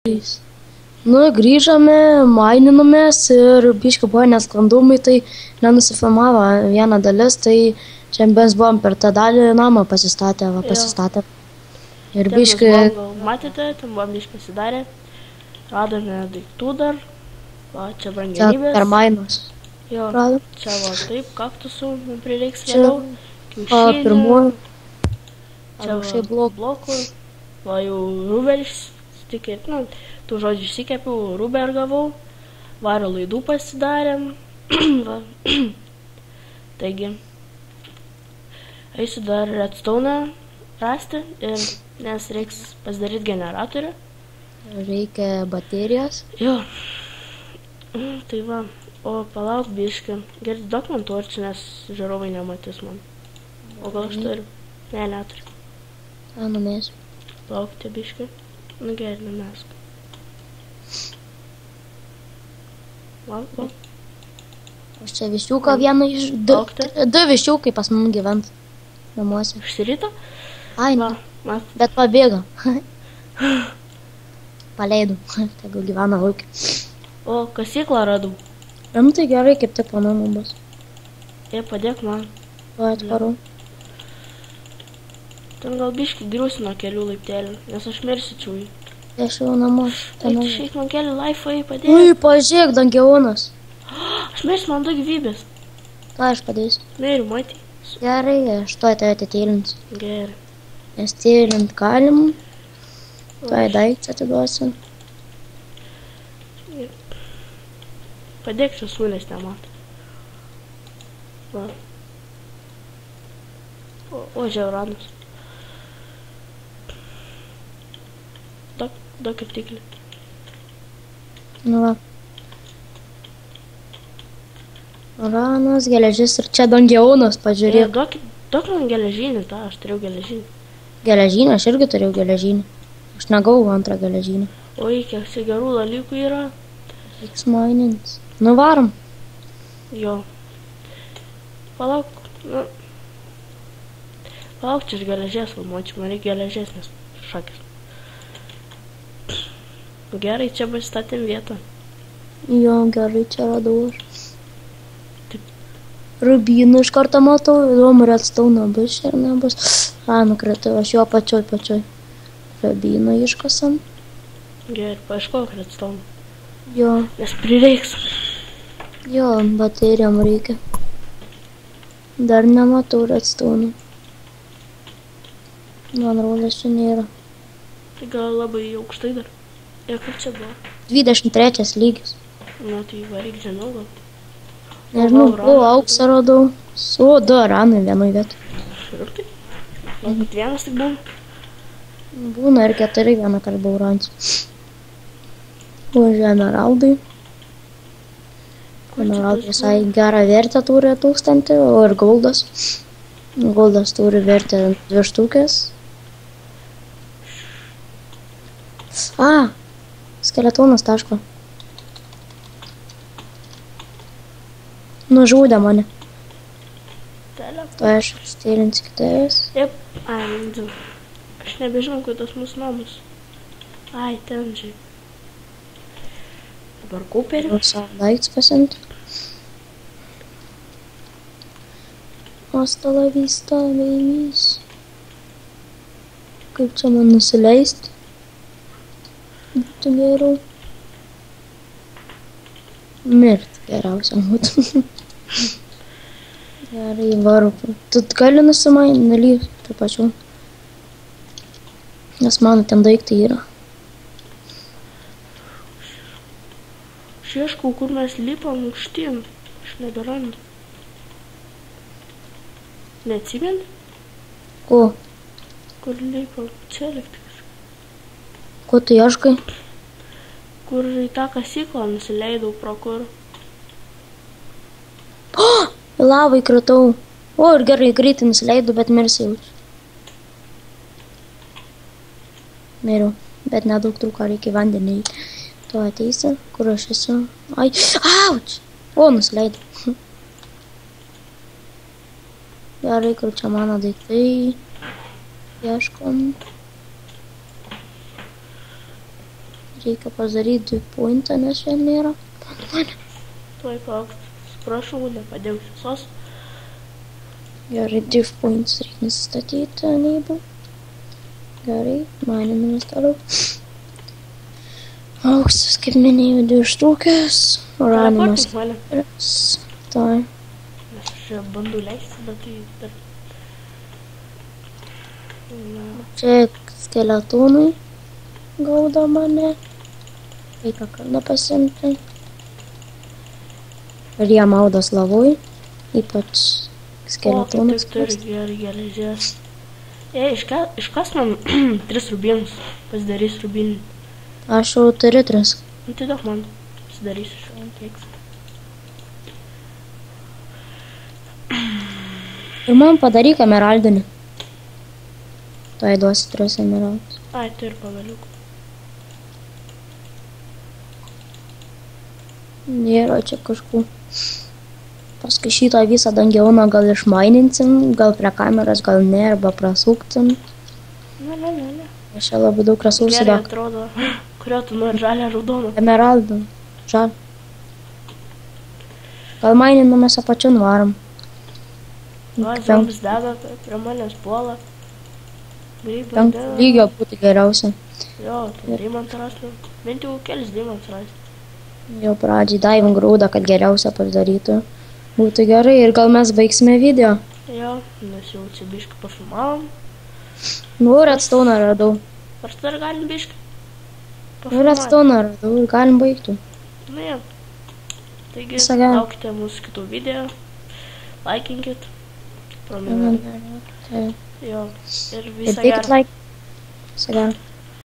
Nu, grįžome, maininomės ir biškai buvo nesklandumai, tai nenusifilmavo viena dalis, tai čia mes buvom per tą dalį namą pasistatę. Ir biškai... Gal matėte, ten buvom biškai pasidarę, radome daiktų dar, va, čia brangenybės. Per mainus. Jo, radom. Čia va taip, kaktusų mums prireiks vėliau, Kiaušinių. Pirmuoju. Čia va blokų, va jau ruberis, tik ir, nu, tų žodžių išsikepiau, ruber gavau, vario laidų pasidarėm, va. Taigi, eisiu dar redstone rasti, nes reiks pasidaryti generatorių. Reikia baterijos. Jo, tai va, o palauk biškį, gerai duok man torčių, nes žiūrovai nematys man. O gal aš turiu? Ne, neturiu. Numėsiu. Laukite biškį. Nu gerai, numesk. Lauk. Aš čia viščiuką vieną iš... Du viščiukai pas mum gyvent namuose. Užsirito? Ai, ne. Bet pabėgo. Paleidau. Tegu gyvena laukė. O, kasyklą radau. Nu tai gerai, kaip tik po namų bus. Jie, padėk man. O, atvarau. Ten gal biškį griūsi nuo kelių laiptelių, nes aš mirsičiau jį. Aš jau namus. Išeik man kelių laifai, padėk. Ui, pažiūrėk, dangiaunas. Aš mirsiu, man 2 gyvybės. Ką aš padėsiu? Mėriu, matį. Gerai, aš tuoj tave atitėlinsiu. Gerai. Nes tėlint galim. Tuoj daikts atiduosiu. Padėk, čia sūnės nemato. Va. O, žiauranas. Duok kaip tiklį. Nu va. Uranas, geležis ir čia dangiaunas, pažiūrėk. Duok man geležinį, tą, aš turėjau geležinį. Geležinį, aš irgi turėjau geležinį. Aš negavau antrą geležinį. Oi, kiek gerų dalykų yra. Reiks mainintis. Nu varom. Jo. Palauk, nu. Palauk, čia iš geležės filmuočiau, man reikia geležės, nes šakis. Gerai, čia pasistatėm vietą. Jo, gerai, čia radau aš. Rubinų iš karto matau, įdomu, redstone bus ir nebus. Nukritau, aš jo pačioj. Rubinų iškasam. Gerai, paieškok redstone. Jo. Nes prireiks. Jo, baterijom reikia. Dar nematau redstone. Man rodos, čia nėra. Tai gal labai aukštai dar. Ir kaip čia buvo? 23 lygis. Nu, tai varyk žemiau gal. Nežinau, auksą radau. O, 2 ranai vienoj vietoj. Širtai? Galbūt vienas tik būna? Būna ir 4 vieną kartą buvau rančių. O, emeraldai. Emeraldai visai gerą vertę turi 1000, o ir goldas. Goldas turi vertę 2 štukės. Skeletonas taško. Nužudė mane. Tai aš stėlinsiu kitais. Jep, aš nebežinau, kur tas mūsų namus. Ai, ten, žiūrėk. Dabar Cooperį. Savo daiktus pasiimti. Hasta la vista, babies. Kaip čia man nusileisti? Būtų geriau. Mirt geriausia būtų. Gerai, varu. Tu gali nusimainyti, tai pačiu. Nes mano ten daiktai yra. Aš ieškau, kur mes lipam aukštyn. Aš neberandu. Neatsimeni? Ko? Kur lipam? Čia likti kažką. Ko tu ieškai? Kur į tą kasyklą nusileidau pro kur. Į lavą įkritau. O, ir gerai, greitai nusileidau, bet mirsi jaučiu. Miriau, bet nedaug trūko, reikia vandenį. Tu ateisi, kur aš esu. Ai, auč! O, nusileidau. Gerai, kur čia mano daiktai. Ieškom. Reikia padaryti 2 pointą, nes čia nėra. Tuoj palauk, prašau, nepadėjau visos. Gerai, 2 points reikia nusistatyti, enable. Gerai, maninimas toliau. Auksas, kaip minėjau, 2 štukės. Uranimas. Tai. Aš čia bandau leisti, bet tai dar... Čia skeletonai gaudo mane. Reikia kardą pasimti. Ir jie maudos lavui, ypač skeletonus. O, kaip tik turi geležies. Iškas man 3 rubinus, pasidarys rubinį. Aš jau turiu 3. Tai daug man pasidarysiu šiuo tieks. Ir man padaryk emeraldinį. Tai duosi 3 emeraldus. Ai, tai ir pagaliuk. Nėra čia kažkų. Paskui šitą visą dangioną gal išmaininsim, gal prie kameros, gal ne, arba prasuktim. Ne. Aš čia labai daug resursų Gerai atrodo. Kurio tu nori, žalę, raudoną? Emeraldą. Žal. Gal maininamės apačion varom. Va, zombis dega, prie manęs puola. Grybai 5 lygio būtų geriausia. Jo, tai deimantų rasti. Bent jau kelis deimantų rasti. Jau pradžiai daivim grūdą, kad geriausia padarytų. Būtų gerai ir gal mes baigsime video. Jo, nes jau čia biškį pafilmavom. Nu, redstone radau. Ar dar galim biškį? Nu, redstone radau ir galim baigti. Nu, jo. Taigi, Visą gerą. laukite mūsų kitų video. Laikinkit. Promenad. Jo, ir visą Ir dėkit gerą. like. Visą gerą.